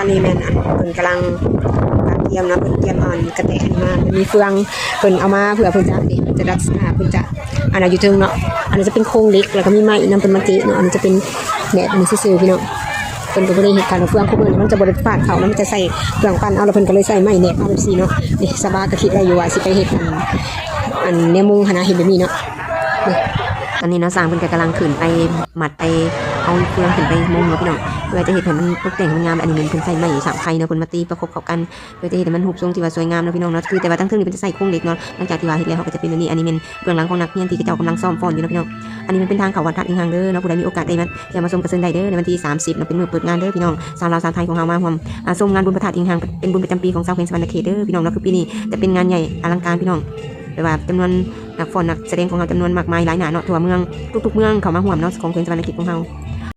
อนนี้แม่นเพิ่นกำลังเตรียมนะเพิ่นเตรียมกระแตนมามันมีเฟืองเพิ่นเอามาเผื่อเพิ่นจะรักษาเพิ่นจะอันนั้นอยู่ถึงเนาะอันนี้จะเป็นโครงเหล็กแล้วก็มีไม้นำเป็นมาเกะเนาะอันนี้จะเป็นแหนบมันซื่อๆพี่น้องเพิ่นก็บ่ได้เฮ็ดการเฟืองคุมื้อมันจะบ่ได้ฟาดเขามันจะใส่เฟืองปั้นเอาแล้วเพิ่นก็เลยใส่ไม้แหนบเอาแบบนี้เนาะนี่สบาก็คิดได้อยู่ว่าสิไปเฮ็ดอันแนวมุงหั่นนะเฮ็ดแบบนี้เนาะนี่ตอนนี้เนาะสร้างเพิ่นก็กำลังขึ้นไปหมัดไปเอาเฟืองขึ้นไปมุงเนาะพี่น้องเพื่อจะเฮ็ดให้มันตกแต่งงามอันนี้มันเพิ่นใส่ไม้3ไผ่เนาะเพิ่นมาตีประกบเข้ากันเพื่อจะเฮ็ดให้มันรูปทรงที่ว่าสวยงามเนาะพี่น้องเนาะคือแต่ว่าตั้งเทิงนี่เพิ่นจะใส่โครงเหล็กเนาะหลังจากที่ว่าเฮ็ดแล้วเขาก็จะเป็นแบบนี้อันนี้เป็นเบื้องหลังของนักเรียนที่เจ้ากำลังซ้อมฟ้อนอยู่เนาะพี่น้องอันนี้มันเป็นทางเข้าวัดทัดอิงหังเด้อเนาะผู้ใดมีโอกาสได้มาอย่ามาชมกระเซินได้เด้อในวันที่30เนาะเป็นมื้อเปิดงานเด้อพี่น้องชาวลาวชาวไทยของเฮามาร่วมชมงานบุญพระธาตุอิงหังเป็นบุญประจำปีของชาวแขวงสวรรณเขตเด้อพี่น้องเนาะคือปีนี้จะเป็นงานใหญ่อลังการพี่น้องแต่ว่าจำนวนนักฟ้อนนักแสดงของเราจำนวนมากมายหลายหนาเนาะทั่วเมืองทุกๆเมืองเข้ามาร่วมเนาะของแขวงสวรรณเขตของเฮา